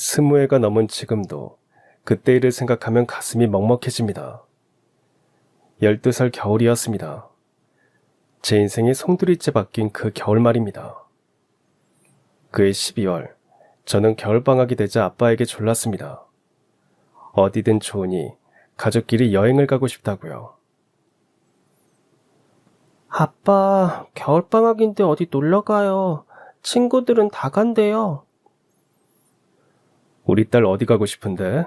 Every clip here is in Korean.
20회가 넘은 지금도 그때 일을 생각하면 가슴이 먹먹해집니다. 12살 겨울이었습니다. 제 인생이 송두리째 바뀐 그 겨울 말입니다. 그해 12월, 저는 겨울방학이 되자 아빠에게 졸랐습니다. 어디든 좋으니 가족끼리 여행을 가고 싶다고요. 아빠, 겨울방학인데 어디 놀러 가요. 친구들은 다 간대요. 우리 딸 어디 가고 싶은데?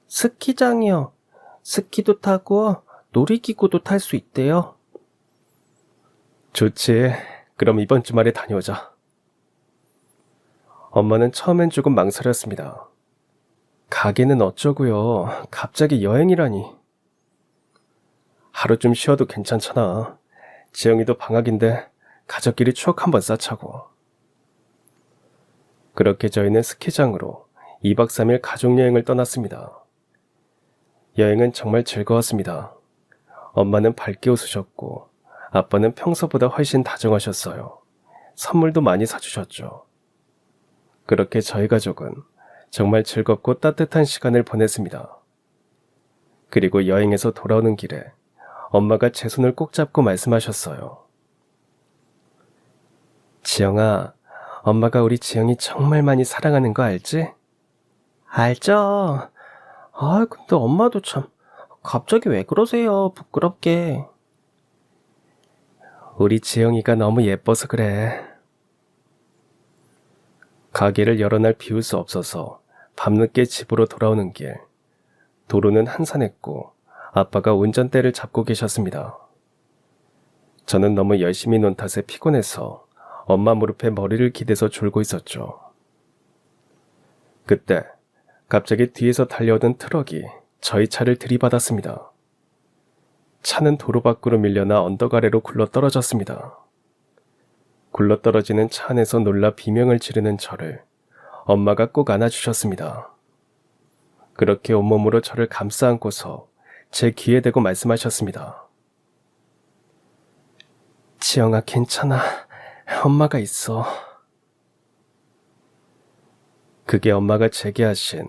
스키장이요. 스키도 타고 놀이기구도 탈 수 있대요. 좋지. 그럼 이번 주말에 다녀오자. 엄마는 처음엔 조금 망설였습니다. 가기는 어쩌고요. 갑자기 여행이라니. 하루 좀 쉬어도 괜찮잖아. 지영이도 방학인데 가족끼리 추억 한번 쌓자고. 그렇게 저희는 스키장으로 2박 3일 가족여행을 떠났습니다. 여행은 정말 즐거웠습니다. 엄마는 밝게 웃으셨고 아빠는 평소보다 훨씬 다정하셨어요. 선물도 많이 사주셨죠. 그렇게 저희 가족은 정말 즐겁고 따뜻한 시간을 보냈습니다. 그리고 여행에서 돌아오는 길에 엄마가 제 손을 꼭 잡고 말씀하셨어요. 지영아, 엄마가 우리 지영이 정말 많이 사랑하는 거 알지? 알죠? 근데 엄마도 참, 갑자기 왜 그러세요? 부끄럽게. 우리 지영이가 너무 예뻐서 그래. 가게를 여러 날 비울 수 없어서 밤늦게 집으로 돌아오는 길. 도로는 한산했고 아빠가 운전대를 잡고 계셨습니다. 저는 너무 열심히 논 탓에 피곤해서 엄마 무릎에 머리를 기대서 졸고 있었죠. 그때 갑자기 뒤에서 달려오던 트럭이 저희 차를 들이받았습니다. 차는 도로 밖으로 밀려나 언덕 아래로 굴러떨어졌습니다. 굴러떨어지는 차 안에서 놀라 비명을 지르는 저를 엄마가 꼭 안아주셨습니다. 그렇게 온몸으로 저를 감싸 안고서 제 귀에 대고 말씀하셨습니다. 지영아, 괜찮아. 엄마가 있어. 그게 엄마가 제게 하신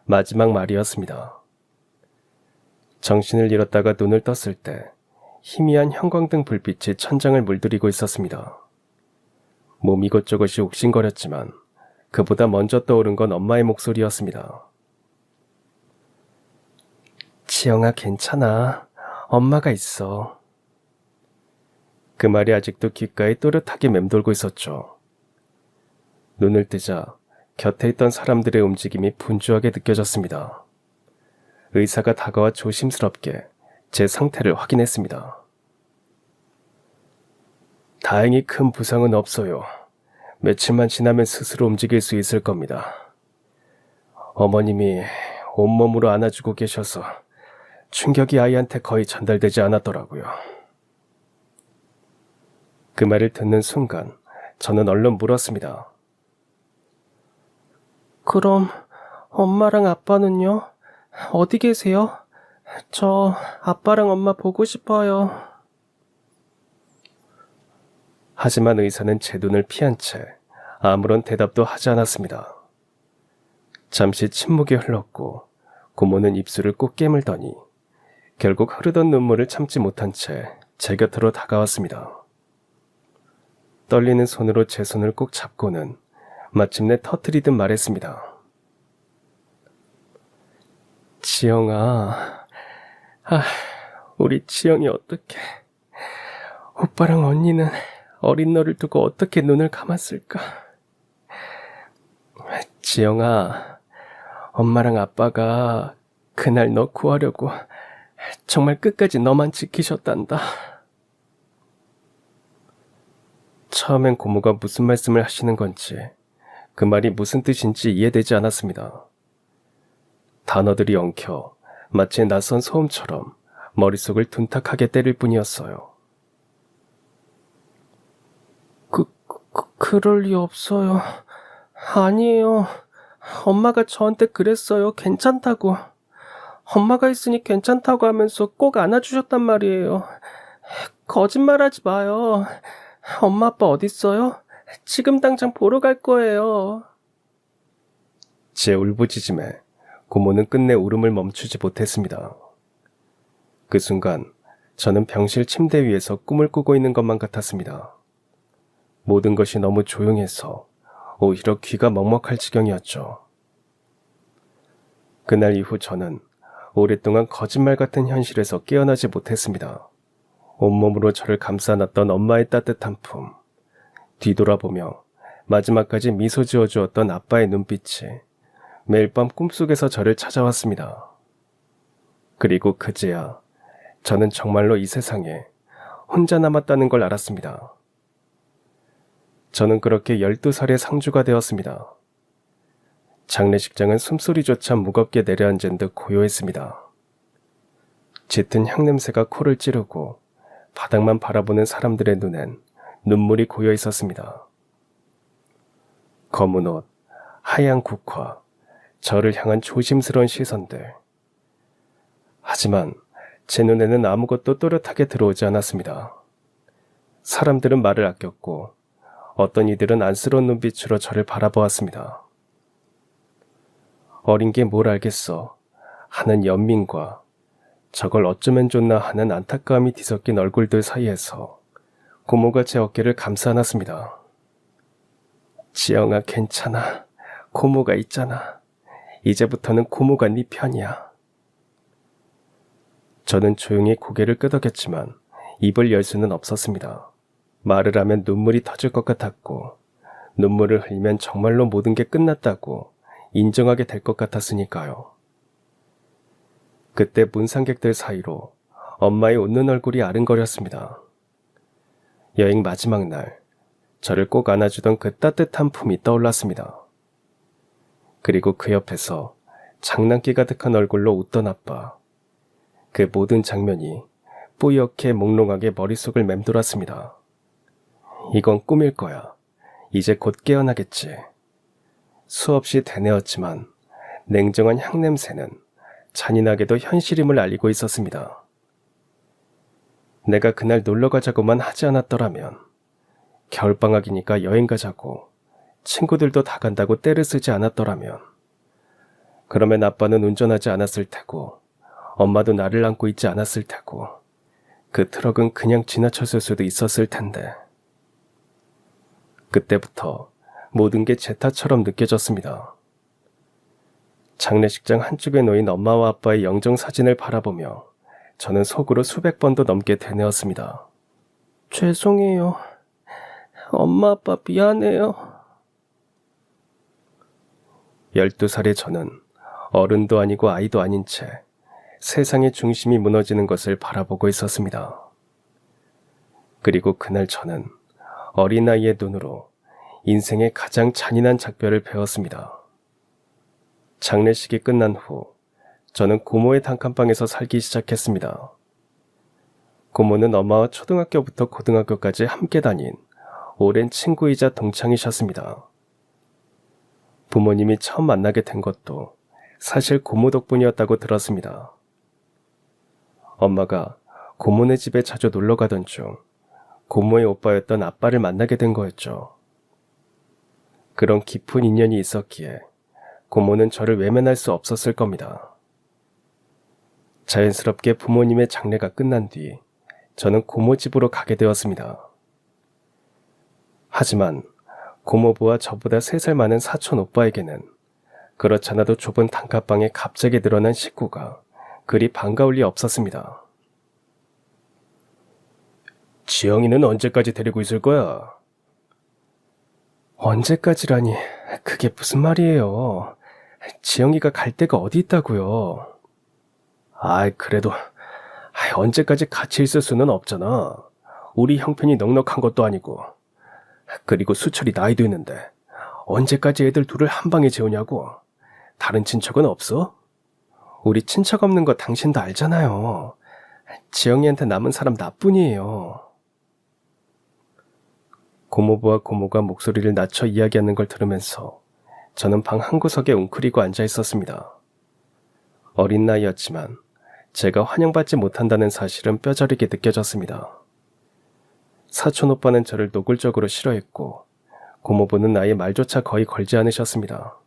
마지막 말이었습니다. 정신을 잃었다가 눈을 떴을 때 희미한 형광등 불빛이 천장을 물들이고 있었습니다. 몸 이것저것이 옥신거렸지만 그보다 먼저 떠오른 건 엄마의 목소리였습니다. 지영아, 괜찮아. 엄마가 있어. 그 말이 아직도 귓가에 또렷하게 맴돌고 있었죠. 눈을 뜨자 곁에 있던 사람들의 움직임이 분주하게 느껴졌습니다. 의사가 다가와 조심스럽게 제 상태를 확인했습니다. 다행히 큰 부상은 없어요. 며칠만 지나면 스스로 움직일 수 있을 겁니다. 어머님이 온몸으로 안아주고 계셔서 충격이 아이한테 거의 전달되지 않았더라고요. 그 말을 듣는 순간 저는 얼른 물었습니다. 그럼 엄마랑 아빠는요? 어디 계세요? 저 아빠랑 엄마 보고 싶어요. 하지만 의사는 제 눈을 피한 채 아무런 대답도 하지 않았습니다. 잠시 침묵이 흘렀고 고모는 입술을 꼭 깨물더니 결국 흐르던 눈물을 참지 못한 채 제 곁으로 다가왔습니다. 떨리는 손으로 제 손을 꼭 잡고는 마침내 터뜨리듯 말했습니다. 지영아, 우리 지영이 어떡해. 오빠랑 언니는 어린 너를 두고 어떻게 눈을 감았을까? 지영아, 엄마랑 아빠가 그날 너 구하려고 정말 끝까지 너만 지키셨단다. 처음엔 고모가 무슨 말씀을 하시는 건지, 그 말이 무슨 뜻인지 이해되지 않았습니다. 단어들이 엉켜 마치 낯선 소음처럼 머릿속을 둔탁하게 때릴 뿐이었어요. 그럴 리 없어요. 아니에요. 엄마가 저한테 그랬어요. 괜찮다고. 엄마가 있으니 괜찮다고 하면서 꼭 안아주셨단 말이에요. 거짓말하지 마요. 엄마 아빠 어딨어요? 지금 당장 보러 갈 거예요. 제 울부짖음에 고모는 끝내 울음을 멈추지 못했습니다. 그 순간 저는 병실 침대 위에서 꿈을 꾸고 있는 것만 같았습니다. 모든 것이 너무 조용해서 오히려 귀가 먹먹할 지경이었죠. 그날 이후 저는 오랫동안 거짓말 같은 현실에서 깨어나지 못했습니다. 온몸으로 저를 감싸놨던 엄마의 따뜻한 품, 뒤돌아보며 마지막까지 미소 지어주었던 아빠의 눈빛이 매일 밤 꿈속에서 저를 찾아왔습니다. 그리고 그제야 저는 정말로 이 세상에 혼자 남았다는 걸 알았습니다. 저는 그렇게 12살의 상주가 되었습니다. 장례식장은 숨소리조차 무겁게 내려앉은 듯 고요했습니다. 짙은 향냄새가 코를 찌르고 바닥만 바라보는 사람들의 눈엔 눈물이 고여 있었습니다. 검은 옷, 하얀 국화, 저를 향한 조심스러운 시선들. 하지만 제 눈에는 아무것도 또렷하게 들어오지 않았습니다. 사람들은 말을 아꼈고 어떤 이들은 안쓰러운 눈빛으로 저를 바라보았습니다. 어린 게 뭘 알겠어 하는 연민과 저걸 어쩌면 좋나 하는 안타까움이 뒤섞인 얼굴들 사이에서 고모가 제 어깨를 감싸 안았습니다. 지영아, 괜찮아. 고모가 있잖아. 이제부터는 고모가 네 편이야. 저는 조용히 고개를 끄덕였지만 입을 열 수는 없었습니다. 말을 하면 눈물이 터질 것 같았고 눈물을 흘리면 정말로 모든 게 끝났다고 인정하게 될 것 같았으니까요. 그때 문상객들 사이로 엄마의 웃는 얼굴이 아른거렸습니다. 여행 마지막 날 저를 꼭 안아주던 그 따뜻한 품이 떠올랐습니다. 그리고 그 옆에서 장난기 가득한 얼굴로 웃던 아빠. 그 모든 장면이 뿌옇게 몽롱하게 머릿속을 맴돌았습니다. 이건 꿈일 거야. 이제 곧 깨어나겠지. 수없이 되뇌었지만 냉정한 향냄새는 잔인하게도 현실임을 알리고 있었습니다. 내가 그날 놀러 가자고만 하지 않았더라면, 겨울방학이니까 여행 가자고, 친구들도 다 간다고 떼를 쓰지 않았더라면, 그러면 아빠는 운전하지 않았을 테고, 엄마도 나를 안고 있지 않았을 테고, 그 트럭은 그냥 지나쳤을 수도 있었을 텐데. 그때부터 모든 게 제 탓처럼 느껴졌습니다. 장례식장 한쪽에 놓인 엄마와 아빠의 영정사진을 바라보며 저는 속으로 수백 번도 넘게 되뇌었습니다. 죄송해요. 엄마, 아빠 미안해요. 12살의 저는 어른도 아니고 아이도 아닌 채 세상의 중심이 무너지는 것을 바라보고 있었습니다. 그리고 그날 저는 어린아이의 눈으로 인생의 가장 잔인한 작별을 배웠습니다. 장례식이 끝난 후 저는 고모의 단칸방에서 살기 시작했습니다. 고모는 엄마와 초등학교부터 고등학교까지 함께 다닌 오랜 친구이자 동창이셨습니다. 부모님이 처음 만나게 된 것도 사실 고모 덕분이었다고 들었습니다. 엄마가 고모네 집에 자주 놀러 가던 중 고모의 오빠였던 아빠를 만나게 된 거였죠. 그런 깊은 인연이 있었기에 고모는 저를 외면할 수 없었을 겁니다. 자연스럽게 부모님의 장례가 끝난 뒤 저는 고모 집으로 가게 되었습니다. 하지만 고모부와 저보다 3살 많은 사촌 오빠에게는 그렇잖아도 좁은 단칸방에 갑자기 늘어난 식구가 그리 반가울 리 없었습니다. 지영이는 언제까지 데리고 있을 거야? 언제까지라니, 그게 무슨 말이에요. 지영이가 갈 데가 어디 있다고요. 그래도 언제까지 같이 있을 수는 없잖아. 우리 형편이 넉넉한 것도 아니고. 그리고 수철이 나이도 있는데 언제까지 애들 둘을 한 방에 재우냐고. 다른 친척은 없어? 우리 친척 없는 거 당신도 알잖아요. 지영이한테 남은 사람 나뿐이에요. 고모부와 고모가 목소리를 낮춰 이야기하는 걸 들으면서 저는 방 한구석에 웅크리고 앉아 있었습니다. 어린 나이였지만 제가 환영받지 못한다는 사실은 뼈저리게 느껴졌습니다. 사촌 오빠는 저를 노골적으로 싫어했고 고모부는 아예 말조차 거의 걸지 않으셨습니다.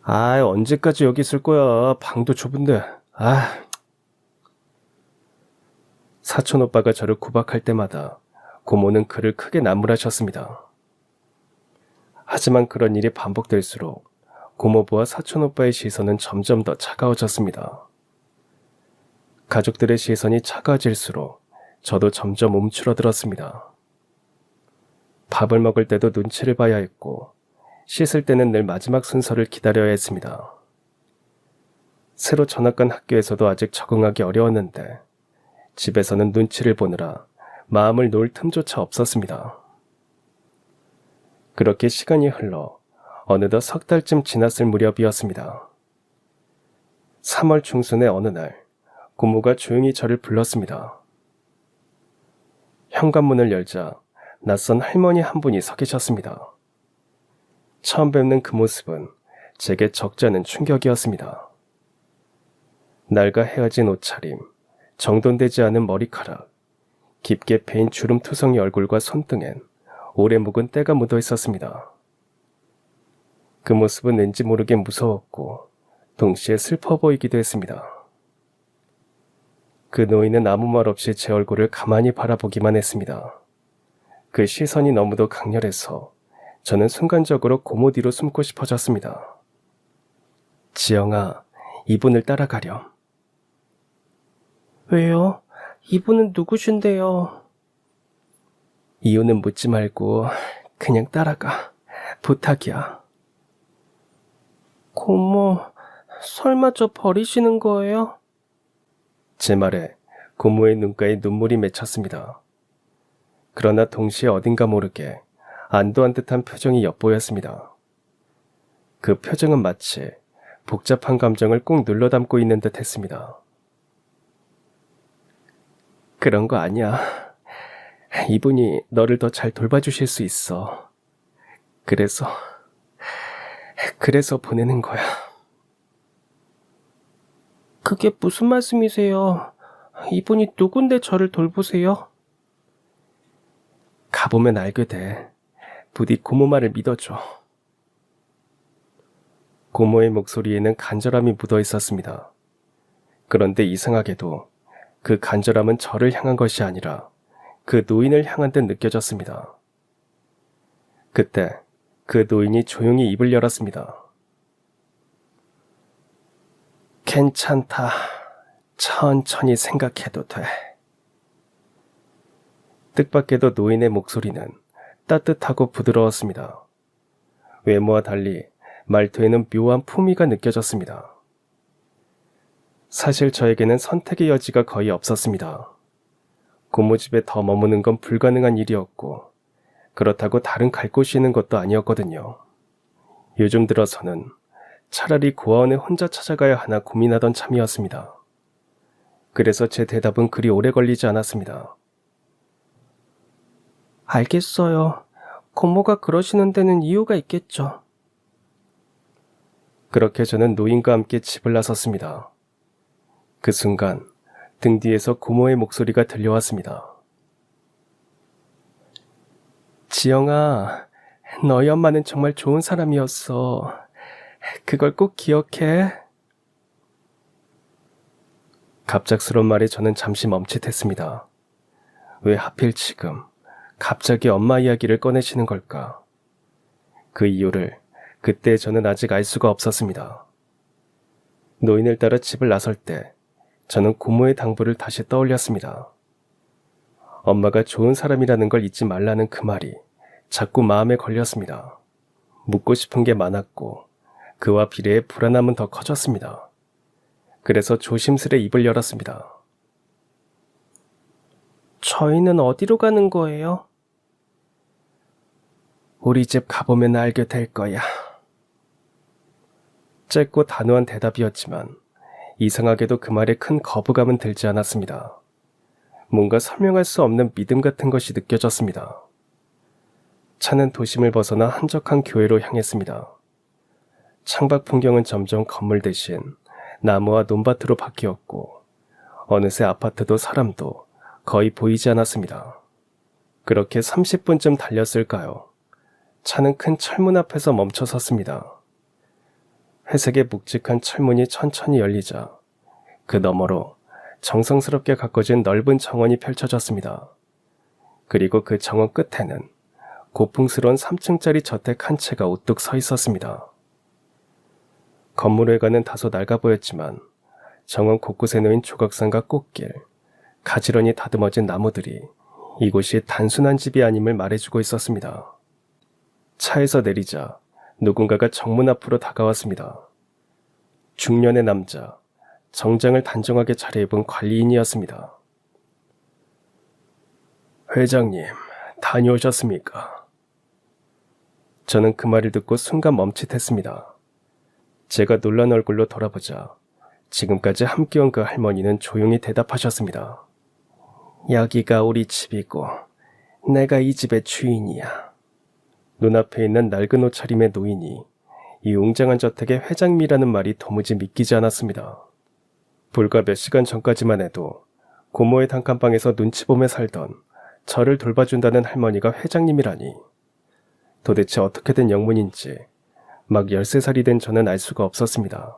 언제까지 여기 있을 거야. 방도 좁은데. 사촌 오빠가 저를 구박할 때마다 고모는 그를 크게 나무라셨습니다. 하지만 그런 일이 반복될수록 고모부와 사촌 오빠의 시선은 점점 더 차가워졌습니다. 가족들의 시선이 차가워질수록 저도 점점 움츠러들었습니다. 밥을 먹을 때도 눈치를 봐야 했고 씻을 때는 늘 마지막 순서를 기다려야 했습니다. 새로 전학 간 학교에서도 아직 적응하기 어려웠는데 집에서는 눈치를 보느라 마음을 놓을 틈조차 없었습니다. 그렇게 시간이 흘러 어느덧 석 달쯤 지났을 무렵이었습니다. 3월 중순의 어느 날 고모가 조용히 저를 불렀습니다. 현관문을 열자 낯선 할머니 한 분이 서 계셨습니다. 처음 뵙는 그 모습은 제게 적지 않은 충격이었습니다. 낡아 헤어진 옷차림, 정돈되지 않은 머리카락, 깊게 패인 주름투성이 얼굴과 손등엔 오래 묵은 때가 묻어 있었습니다. 그 모습은 왠지 모르게 무서웠고 동시에 슬퍼 보이기도 했습니다. 그 노인은 아무 말 없이 제 얼굴을 가만히 바라보기만 했습니다. 그 시선이 너무도 강렬해서 저는 순간적으로 고모 뒤로 숨고 싶어졌습니다. 지영아, 이분을 따라가렴. 왜요? 이분은 누구신데요? 이유는 묻지 말고 그냥 따라가. 부탁이야. 고모, 설마 저 버리시는 거예요? 제 말에 고모의 눈가에 눈물이 맺혔습니다. 그러나 동시에 어딘가 모르게 안도한 듯한 표정이 엿보였습니다. 그 표정은 마치 복잡한 감정을 꾹 눌러 담고 있는 듯 했습니다. 그런 거 아니야. 이분이 너를 더 잘 돌봐주실 수 있어. 그래서 보내는 거야. 그게 무슨 말씀이세요? 이분이 누군데 저를 돌보세요? 가보면 알게 돼. 부디 고모 말을 믿어줘. 고모의 목소리에는 간절함이 묻어 있었습니다. 그런데 이상하게도 그 간절함은 저를 향한 것이 아니라 그 노인을 향한 듯 느껴졌습니다. 그때 그 노인이 조용히 입을 열었습니다. 괜찮다. 천천히 생각해도 돼. 뜻밖에도 노인의 목소리는 따뜻하고 부드러웠습니다. 외모와 달리 말투에는 묘한 품위가 느껴졌습니다. 사실 저에게는 선택의 여지가 거의 없었습니다. 고모 집에 더 머무는 건 불가능한 일이었고 그렇다고 다른 갈 곳이 있는 것도 아니었거든요. 요즘 들어서는 차라리 고아원에 혼자 찾아가야 하나 고민하던 참이었습니다. 그래서 제 대답은 그리 오래 걸리지 않았습니다. 알겠어요. 고모가 그러시는 데는 이유가 있겠죠. 그렇게 저는 노인과 함께 집을 나섰습니다. 그 순간 등 뒤에서 고모의 목소리가 들려왔습니다. 지영아, 너희 엄마는 정말 좋은 사람이었어. 그걸 꼭 기억해. 갑작스러운 말에 저는 잠시 멈칫했습니다. 왜 하필 지금 갑자기 엄마 이야기를 꺼내시는 걸까? 그 이유를 그때 저는 아직 알 수가 없었습니다. 노인을 따라 집을 나설 때 저는 고모의 당부를 다시 떠올렸습니다. 엄마가 좋은 사람이라는 걸 잊지 말라는 그 말이 자꾸 마음에 걸렸습니다. 묻고 싶은 게 많았고 그와 비례해 불안함은 더 커졌습니다. 그래서 조심스레 입을 열었습니다. 저희는 어디로 가는 거예요? 우리 집 가보면 알게 될 거야. 짧고 단호한 대답이었지만 이상하게도 그 말에 큰 거부감은 들지 않았습니다. 뭔가 설명할 수 없는 믿음 같은 것이 느껴졌습니다. 차는 도심을 벗어나 한적한 교회로 향했습니다. 창밖 풍경은 점점 건물 대신 나무와 논밭으로 바뀌었고 어느새 아파트도 사람도 거의 보이지 않았습니다. 그렇게 30분쯤 달렸을까요? 차는 큰 철문 앞에서 멈춰 섰습니다. 회색의 묵직한 철문이 천천히 열리자 그 너머로 정성스럽게 가꿔진 넓은 정원이 펼쳐졌습니다. 그리고 그 정원 끝에는 고풍스러운 3층짜리 저택 한 채가 우뚝 서 있었습니다. 건물 외관은 다소 낡아 보였지만 정원 곳곳에 놓인 조각상과 꽃길, 가지런히 다듬어진 나무들이 이곳이 단순한 집이 아님을 말해주고 있었습니다. 차에서 내리자 누군가가 정문 앞으로 다가왔습니다. 중년의 남자, 정장을 단정하게 차려입은 관리인이었습니다. 회장님, 다녀오셨습니까? 저는 그 말을 듣고 순간 멈칫했습니다. 제가 놀란 얼굴로 돌아보자 지금까지 함께 온 그 할머니는 조용히 대답하셨습니다. 여기가 우리 집이고 내가 이 집의 주인이야. 눈앞에 있는 낡은 옷차림의 노인이 이 웅장한 저택의 회장님이라는 말이 도무지 믿기지 않았습니다. 불과 몇 시간 전까지만 해도 고모의 단칸방에서 눈치 보며 살던 저를 돌봐준다는 할머니가 회장님이라니. 도대체 어떻게 된 영문인지 막 13살이 된 저는 알 수가 없었습니다.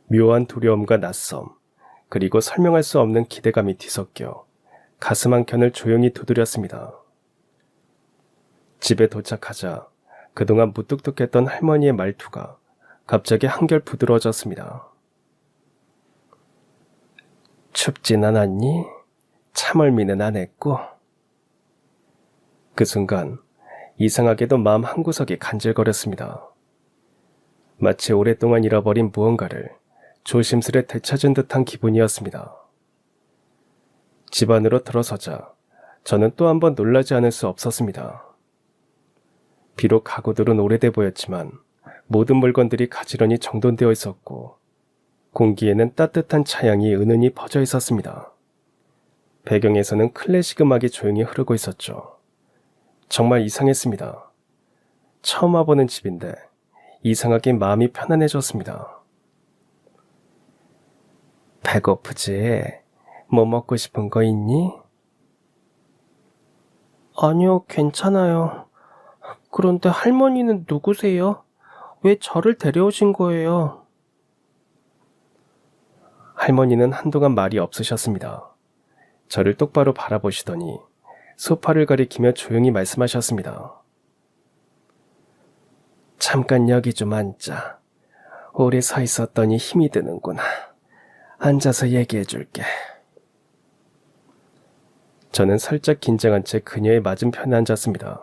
묘한 두려움과 낯섦, 그리고 설명할 수 없는 기대감이 뒤섞여 가슴 한켠을 조용히 두드렸습니다. 집에 도착하자 그동안 무뚝뚝했던 할머니의 말투가 갑자기 한결 부드러워졌습니다. 춥진 않았니? 참얼미는 안 했고. 그 순간 이상하게도 마음 한구석이 간질거렸습니다. 마치 오랫동안 잃어버린 무언가를 조심스레 되찾은 듯한 기분이었습니다. 집 안으로 들어서자 저는 또 한 번 놀라지 않을 수 없었습니다. 비록 가구들은 오래돼 보였지만 모든 물건들이 가지런히 정돈되어 있었고 공기에는 따뜻한 차향이 은은히 퍼져 있었습니다. 배경에서는 클래식 음악이 조용히 흐르고 있었죠. 정말 이상했습니다. 처음 와보는 집인데 이상하게 마음이 편안해졌습니다. 배고프지? 뭐 먹고 싶은 거 있니? 아니요, 괜찮아요. 그런데 할머니는 누구세요? 왜 저를 데려오신 거예요? 할머니는 한동안 말이 없으셨습니다. 저를 똑바로 바라보시더니 소파를 가리키며 조용히 말씀하셨습니다. 잠깐 여기 좀 앉자. 오래 서 있었더니 힘이 드는구나. 앉아서 얘기해 줄게. 저는 살짝 긴장한 채 그녀의 맞은편에 앉았습니다.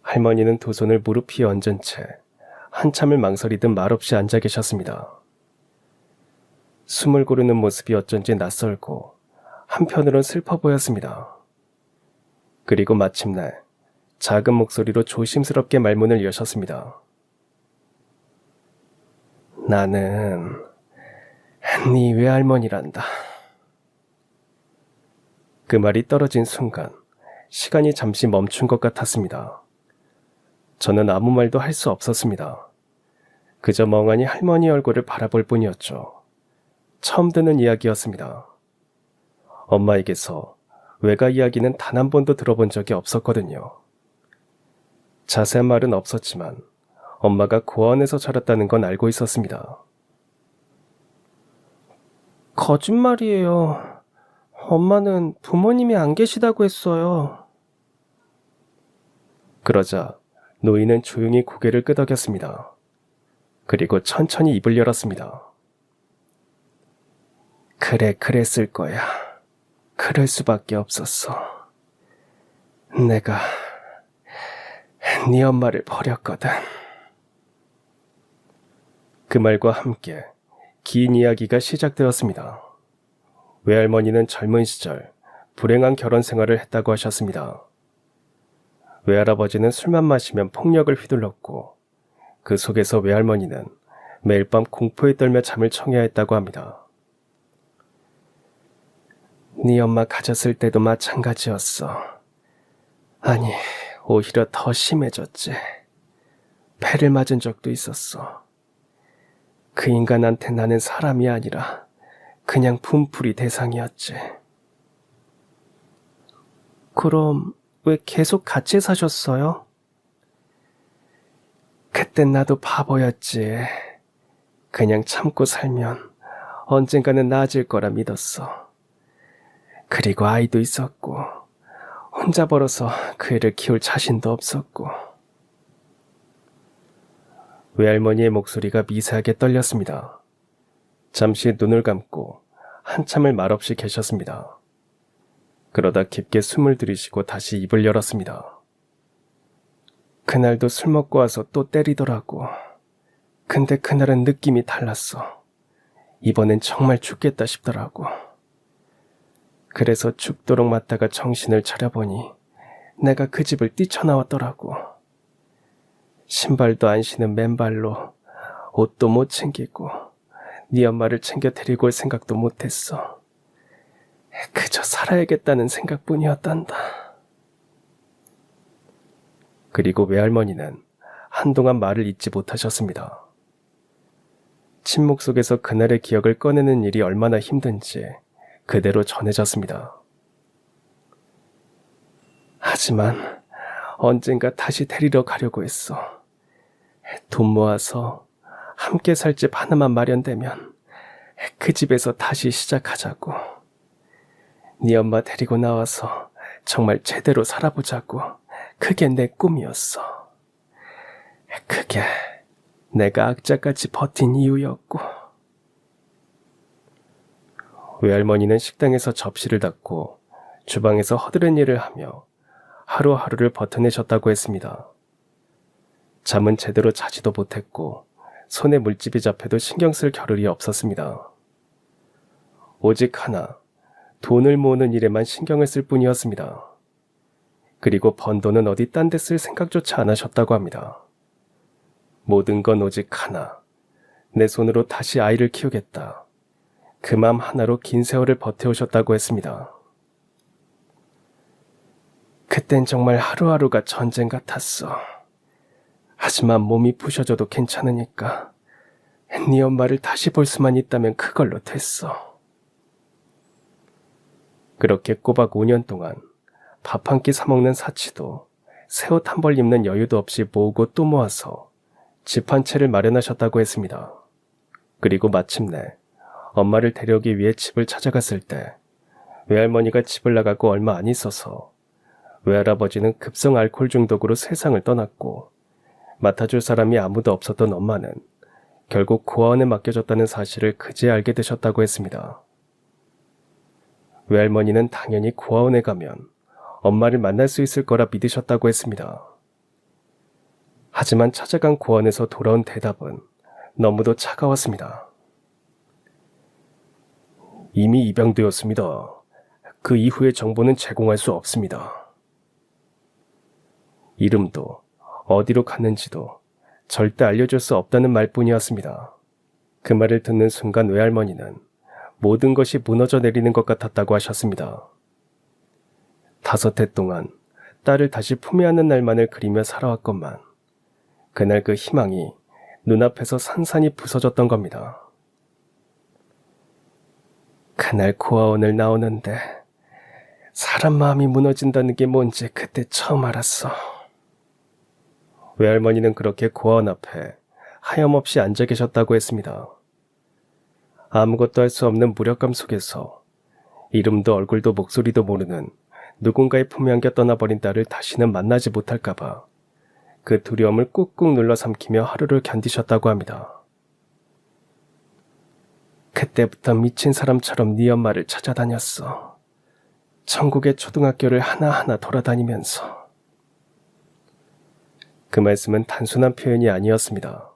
할머니는 두 손을 무릎 위에 얹은 채 한참을 망설이듯 말없이 앉아 계셨습니다. 숨을 고르는 모습이 어쩐지 낯설고 한편으론 슬퍼 보였습니다. 그리고 마침내 작은 목소리로 조심스럽게 말문을 여셨습니다. 나는 네 외할머니란다. 그 말이 떨어진 순간 시간이 잠시 멈춘 것 같았습니다. 저는 아무 말도 할 수 없었습니다. 그저 멍하니 할머니 얼굴을 바라볼 뿐이었죠. 처음 듣는 이야기였습니다. 엄마에게서 외가 이야기는 단 한 번도 들어본 적이 없었거든요. 자세한 말은 없었지만 엄마가 고아원에서 자랐다는 건 알고 있었습니다. 거짓말이에요. 엄마는 부모님이 안 계시다고 했어요. 그러자 노인은 조용히 고개를 끄덕였습니다. 그리고 천천히 입을 열었습니다. 그래, 그랬을 거야. 그럴 수밖에 없었어. 내가 네 엄마를 버렸거든. 그 말과 함께 긴 이야기가 시작되었습니다. 외할머니는 젊은 시절 불행한 결혼 생활을 했다고 하셨습니다. 외할아버지는 술만 마시면 폭력을 휘둘렀고 그 속에서 외할머니는 매일 밤 공포에 떨며 잠을 청해야 했다고 합니다. 네 엄마 가졌을 때도 마찬가지였어. 아니, 오히려 더 심해졌지. 패를 맞은 적도 있었어. 그 인간한테 나는 사람이 아니라 그냥 분풀이 대상이었지. 그럼 왜 계속 같이 사셨어요? 그땐 나도 바보였지. 그냥 참고 살면 언젠가는 나아질 거라 믿었어. 그리고 아이도 있었고, 혼자 벌어서 그 애를 키울 자신도 없었고. 외할머니의 목소리가 미세하게 떨렸습니다. 잠시 눈을 감고 한참을 말없이 계셨습니다. 그러다 깊게 숨을 들이쉬고 다시 입을 열었습니다. 그날도 술 먹고 와서 또 때리더라고. 근데 그날은 느낌이 달랐어. 이번엔 정말 죽겠다 싶더라고. 그래서 죽도록 맞다가 정신을 차려보니 내가 그 집을 뛰쳐나왔더라고. 신발도 안 신은 맨발로 옷도 못 챙기고 네 엄마를 챙겨 데리고 올 생각도 못했어. 그저 살아야겠다는 생각뿐이었단다. 그리고 외할머니는 한동안 말을 잇지 못하셨습니다. 침묵 속에서 그날의 기억을 꺼내는 일이 얼마나 힘든지 그대로 전해졌습니다. 하지만 언젠가 다시 데리러 가려고 했어. 돈 모아서 함께 살 집 하나만 마련되면 그 집에서 다시 시작하자고. 네 엄마 데리고 나와서 정말 제대로 살아보자고. 그게 내 꿈이었어. 그게 내가 악자까지 버틴 이유였고. 외할머니는 식당에서 접시를 닫고 주방에서 허드렛 일을 하며 하루하루를 버텨내셨다고 했습니다. 잠은 제대로 자지도 못했고 손에 물집이 잡혀도 신경 쓸 겨를이 없었습니다. 오직 하나, 돈을 모으는 일에만 신경을 쓸 뿐이었습니다. 그리고 번 돈은 어디 딴 데 쓸 생각조차 안 하셨다고 합니다. 모든 건 오직 하나, 내 손으로 다시 아이를 키우겠다. 그 마음 하나로 긴 세월을 버텨오셨다고 했습니다. 그땐 정말 하루하루가 전쟁 같았어. 하지만 몸이 부셔져도 괜찮으니까 네 엄마를 다시 볼 수만 있다면 그걸로 됐어. 그렇게 꼬박 5년 동안 밥 한 끼 사먹는 사치도 새 옷 한 벌 입는 여유도 없이 모으고 또 모아서 집 한 채를 마련하셨다고 했습니다. 그리고 마침내 엄마를 데려오기 위해 집을 찾아갔을 때 외할머니가 집을 나가고 얼마 안 있어서 외할아버지는 급성 알코올 중독으로 세상을 떠났고 맡아줄 사람이 아무도 없었던 엄마는 결국 고아원에 맡겨졌다는 사실을 그제야 알게 되셨다고 했습니다. 외할머니는 당연히 고아원에 가면 엄마를 만날 수 있을 거라 믿으셨다고 했습니다. 하지만 찾아간 고아원에서 돌아온 대답은 너무도 차가웠습니다. 이미 입양되었습니다. 그 이후의 정보는 제공할 수 없습니다. 이름도 어디로 갔는지도 절대 알려줄 수 없다는 말뿐이었습니다. 그 말을 듣는 순간 외할머니는 모든 것이 무너져 내리는 것 같았다고 하셨습니다. 5해 동안 딸을 다시 품에 안는 날만을 그리며 살아왔건만 그날 그 희망이 눈앞에서 산산이 부서졌던 겁니다. 그날 고아원을 나오는데 사람 마음이 무너진다는 게 뭔지 그때 처음 알았어. 외할머니는 그렇게 고아원 앞에 하염없이 앉아 계셨다고 했습니다. 아무것도 할 수 없는 무력감 속에서 이름도 얼굴도 목소리도 모르는 누군가의 품에 안겨 떠나버린 딸을 다시는 만나지 못할까봐 그 두려움을 꾹꾹 눌러 삼키며 하루를 견디셨다고 합니다. 그때부터 미친 사람처럼 네 엄마를 찾아다녔어. 전국의 초등학교를 하나하나 돌아다니면서. 그 말씀은 단순한 표현이 아니었습니다.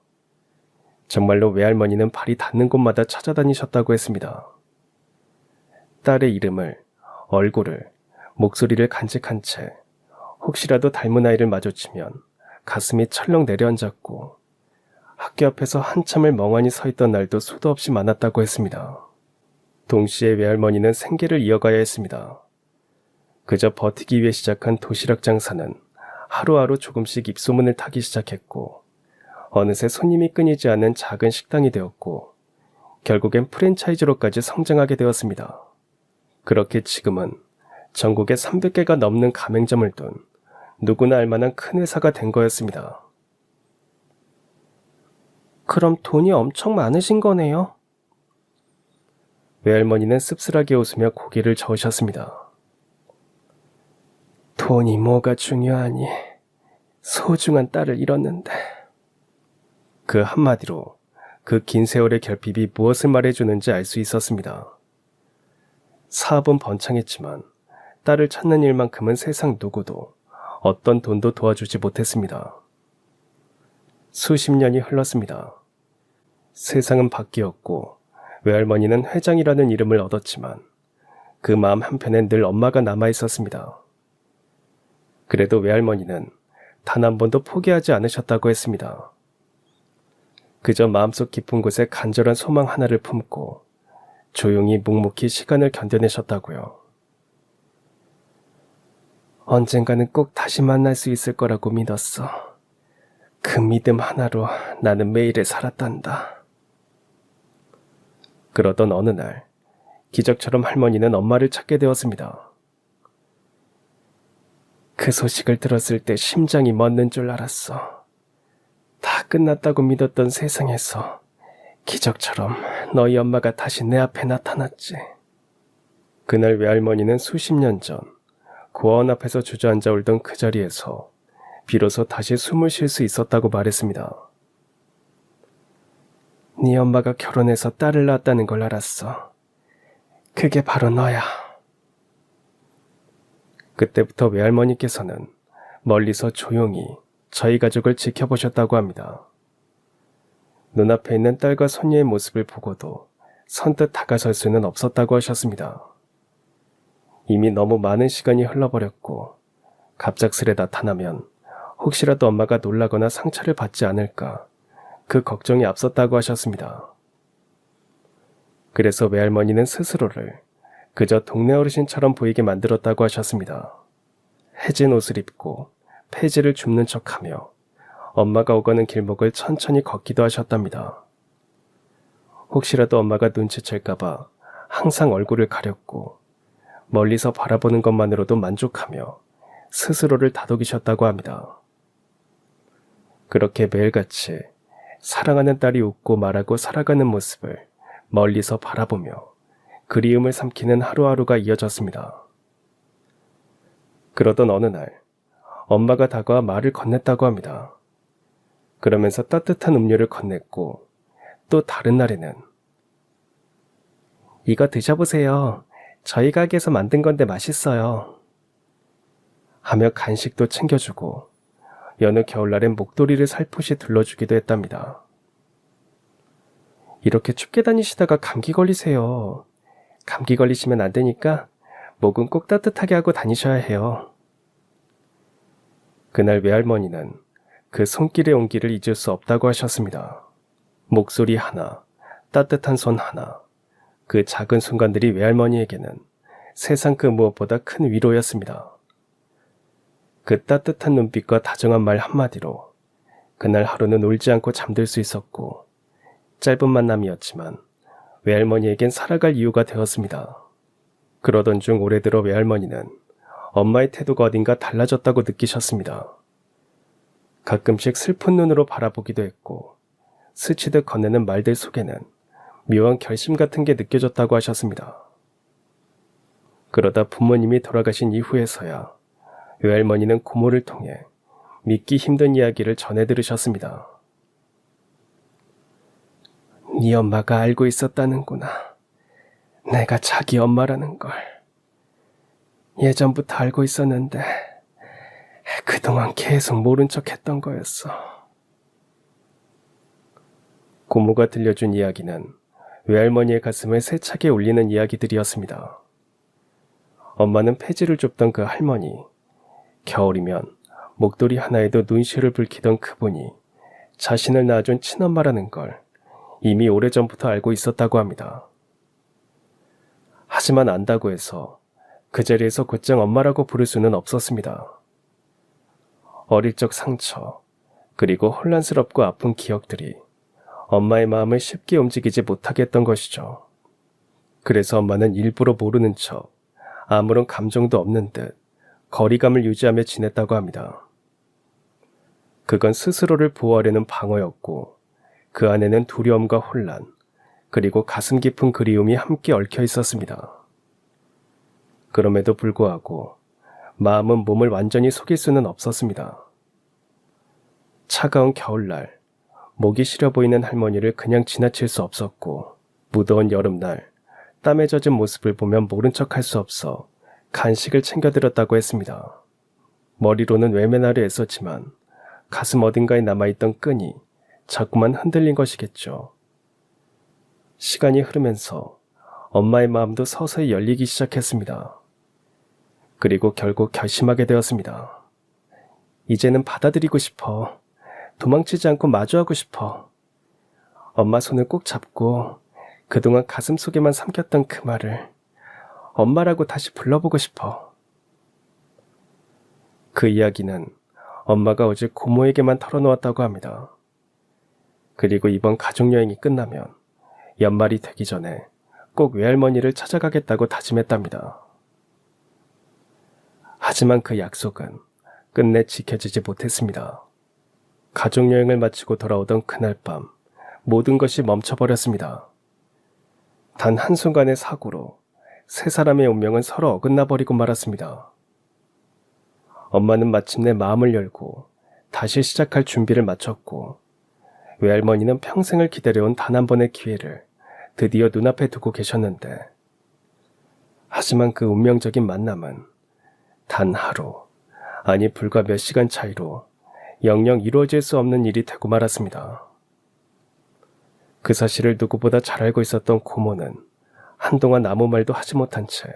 정말로 외할머니는 발이 닿는 곳마다 찾아다니셨다고 했습니다. 딸의 이름을, 얼굴을, 목소리를 간직한 채 혹시라도 닮은 아이를 마주치면 가슴이 철렁 내려앉았고 학교 앞에서 한참을 멍하니 서 있던 날도 수도 없이 많았다고 했습니다. 동시에 외할머니는 생계를 이어가야 했습니다. 그저 버티기 위해 시작한 도시락 장사는 하루하루 조금씩 입소문을 타기 시작했고 어느새 손님이 끊이지 않는 작은 식당이 되었고 결국엔 프랜차이즈로까지 성장하게 되었습니다. 그렇게 지금은 전국에 300개가 넘는 가맹점을 둔 누구나 알만한 큰 회사가 된 거였습니다. 그럼 돈이 엄청 많으신 거네요? 외할머니는 씁쓸하게 웃으며 고개를 저으셨습니다. 돈이 뭐가 중요하니? 소중한 딸을 잃었는데. 그 한마디로 그 긴 세월의 결핍이 무엇을 말해주는지 알 수 있었습니다. 사업은 번창했지만 딸을 찾는 일만큼은 세상 누구도 어떤 돈도 도와주지 못했습니다. 수십 년이 흘렀습니다. 세상은 바뀌었고 외할머니는 회장이라는 이름을 얻었지만 그 마음 한편엔 늘 엄마가 남아 있었습니다. 그래도 외할머니는 단 한 번도 포기하지 않으셨다고 했습니다. 그저 마음속 깊은 곳에 간절한 소망 하나를 품고 조용히 묵묵히 시간을 견뎌내셨다고요. 언젠가는 꼭 다시 만날 수 있을 거라고 믿었어. 그 믿음 하나로 나는 매일을 살았단다. 그러던 어느 날 기적처럼 할머니는 엄마를 찾게 되었습니다. 그 소식을 들었을 때 심장이 멎는 줄 알았어. 다 끝났다고 믿었던 세상에서 기적처럼 너희 엄마가 다시 내 앞에 나타났지. 그날 외할머니는 수십 년 전 고아원 앞에서 주저앉아 울던 그 자리에서 비로소 다시 숨을 쉴 수 있었다고 말했습니다. 네 엄마가 결혼해서 딸을 낳았다는 걸 알았어. 그게 바로 너야. 그때부터 외할머니께서는 멀리서 조용히 저희 가족을 지켜보셨다고 합니다. 눈앞에 있는 딸과 손녀의 모습을 보고도 선뜻 다가설 수는 없었다고 하셨습니다. 이미 너무 많은 시간이 흘러버렸고 갑작스레 나타나면 혹시라도 엄마가 놀라거나 상처를 받지 않을까 그 걱정이 앞섰다고 하셨습니다. 그래서 외할머니는 스스로를 그저 동네 어르신처럼 보이게 만들었다고 하셨습니다. 해진 옷을 입고 폐지를 줍는 척하며 엄마가 오가는 길목을 천천히 걷기도 하셨답니다. 혹시라도 엄마가 눈치챌까봐 항상 얼굴을 가렸고 멀리서 바라보는 것만으로도 만족하며 스스로를 다독이셨다고 합니다. 그렇게 매일같이 사랑하는 딸이 웃고 말하고 살아가는 모습을 멀리서 바라보며 그리움을 삼키는 하루하루가 이어졌습니다. 그러던 어느 날 엄마가 다가와 말을 건넸다고 합니다. 그러면서 따뜻한 음료를 건넸고 또 다른 날에는 이거 드셔보세요. 저희 가게에서 만든 건데 맛있어요. 하며 간식도 챙겨주고 여느 겨울날엔 목도리를 살포시 둘러주기도 했답니다. 이렇게 춥게 다니시다가 감기 걸리세요. 감기 걸리시면 안 되니까 목은 꼭 따뜻하게 하고 다니셔야 해요. 그날 외할머니는 그 손길의 온기를 잊을 수 없다고 하셨습니다. 목소리 하나, 따뜻한 손 하나, 그 작은 순간들이 외할머니에게는 세상 그 무엇보다 큰 위로였습니다. 그 따뜻한 눈빛과 다정한 말 한마디로 그날 하루는 울지 않고 잠들 수 있었고 짧은 만남이었지만 외할머니에겐 살아갈 이유가 되었습니다. 그러던 중 올해 들어 외할머니는 엄마의 태도가 어딘가 달라졌다고 느끼셨습니다. 가끔씩 슬픈 눈으로 바라보기도 했고 스치듯 건네는 말들 속에는 묘한 결심 같은 게 느껴졌다고 하셨습니다. 그러다 부모님이 돌아가신 이후에서야 외할머니는 고모를 통해 믿기 힘든 이야기를 전해 들으셨습니다. 네 엄마가 알고 있었다는구나. 내가 자기 엄마라는 걸. 예전부터 알고 있었는데 그동안 계속 모른 척 했던 거였어. 고모가 들려준 이야기는 외할머니의 가슴을 세차게 울리는 이야기들이었습니다. 엄마는 폐지를 줍던 그 할머니, 겨울이면 목도리 하나에도 눈시울을 붉히던 그분이 자신을 낳아준 친엄마라는 걸 이미 오래전부터 알고 있었다고 합니다. 하지만 안다고 해서 그 자리에서 곧장 엄마라고 부를 수는 없었습니다. 어릴 적 상처, 그리고 혼란스럽고 아픈 기억들이 엄마의 마음을 쉽게 움직이지 못하게 했던 것이죠. 그래서 엄마는 일부러 모르는 척 아무런 감정도 없는 듯 거리감을 유지하며 지냈다고 합니다. 그건 스스로를 보호하려는 방어였고 그 안에는 두려움과 혼란, 그리고 가슴 깊은 그리움이 함께 얽혀 있었습니다. 그럼에도 불구하고 마음은 몸을 완전히 속일 수는 없었습니다. 차가운 겨울날, 목이 시려 보이는 할머니를 그냥 지나칠 수 없었고, 무더운 여름날, 땀에 젖은 모습을 보면 모른 척할 수 없어 간식을 챙겨드렸다고 했습니다. 머리로는 외면하려 애썼지만 가슴 어딘가에 남아있던 끈이 자꾸만 흔들린 것이겠죠. 시간이 흐르면서 엄마의 마음도 서서히 열리기 시작했습니다. 그리고 결국 결심하게 되었습니다. 이제는 받아들이고 싶어. 도망치지 않고 마주하고 싶어. 엄마 손을 꼭 잡고 그동안 가슴 속에만 삼켰던 그 말을 엄마라고 다시 불러보고 싶어. 그 이야기는 엄마가 어제 고모에게만 털어놓았다고 합니다. 그리고 이번 가족여행이 끝나면 연말이 되기 전에 꼭 외할머니를 찾아가겠다고 다짐했답니다. 하지만 그 약속은 끝내 지켜지지 못했습니다. 가족여행을 마치고 돌아오던 그날 밤 모든 것이 멈춰버렸습니다. 단 한순간의 사고로 세 사람의 운명은 서로 어긋나 버리고 말았습니다. 엄마는 마침내 마음을 열고 다시 시작할 준비를 마쳤고, 외할머니는 평생을 기다려온 단 한 번의 기회를 드디어 눈앞에 두고 계셨는데, 하지만 그 운명적인 만남은 단 하루, 아니 불과 몇 시간 차이로 영영 이루어질 수 없는 일이 되고 말았습니다. 그 사실을 누구보다 잘 알고 있었던 고모는 한동안 아무 말도 하지 못한 채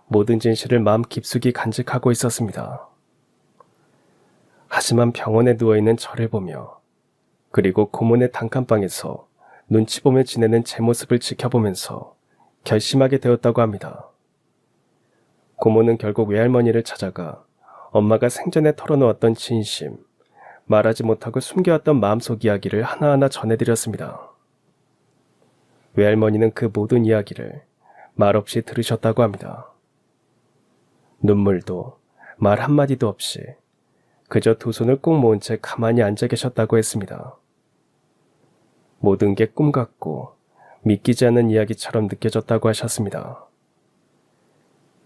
모든 진실을 마음 깊숙이 간직하고 있었습니다. 하지만 병원에 누워있는 저를 보며, 그리고 고모네 단칸방에서 눈치 보며 지내는 제 모습을 지켜보면서 결심하게 되었다고 합니다. 고모는 결국 외할머니를 찾아가 엄마가 생전에 털어놓았던 진심, 말하지 못하고 숨겨왔던 마음속 이야기를 하나하나 전해드렸습니다. 외할머니는 그 모든 이야기를 말없이 들으셨다고 합니다. 눈물도 말 한마디도 없이 그저 두 손을 꼭 모은 채 가만히 앉아 계셨다고 했습니다. 모든 게 꿈 같고 믿기지 않는 이야기처럼 느껴졌다고 하셨습니다.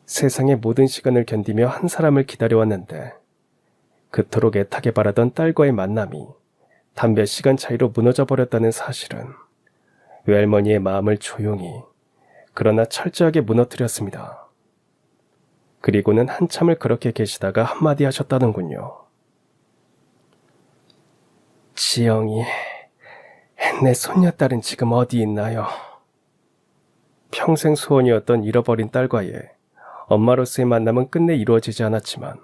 세상의 모든 시간을 견디며 한 사람을 기다려왔는데 그토록 애타게 바라던 딸과의 만남이 단 몇 시간 차이로 무너져 버렸다는 사실은 외할머니의 마음을 조용히 그러나 철저하게 무너뜨렸습니다. 그리고는 한참을 그렇게 계시다가 한마디 하셨다는군요. 지영이, 내 손녀딸은 지금 어디 있나요? 평생 소원이었던 잃어버린 딸과의 엄마로서의 만남은 끝내 이루어지지 않았지만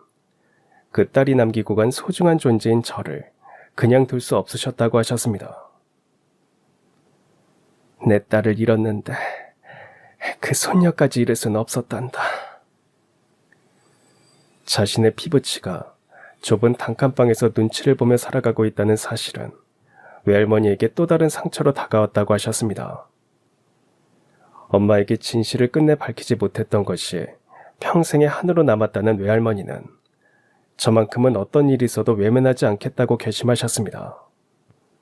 그 딸이 남기고 간 소중한 존재인 저를 그냥 둘 수 없으셨다고 하셨습니다. 내 딸을 잃었는데 그 손녀까지 잃을 수는 없었단다. 자신의 피부치가 좁은 단칸방에서 눈치를 보며 살아가고 있다는 사실은 외할머니에게 또 다른 상처로 다가왔다고 하셨습니다. 엄마에게 진실을 끝내 밝히지 못했던 것이 평생의 한으로 남았다는 외할머니는 저만큼은 어떤 일이 있어도 외면하지 않겠다고 결심하셨습니다.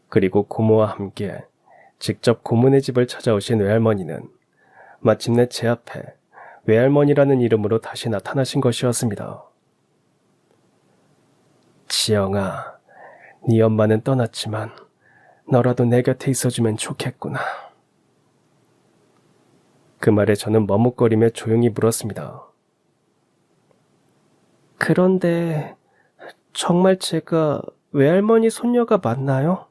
그리고 고모와 함께 직접 고모네 집을 찾아오신 외할머니는 마침내 제 앞에 외할머니라는 이름으로 다시 나타나신 것이었습니다. 지영아, 네 엄마는 떠났지만 너라도 내 곁에 있어주면 좋겠구나. 그 말에 저는 머뭇거리며 조용히 물었습니다. 그런데 정말 제가 외할머니 손녀가 맞나요?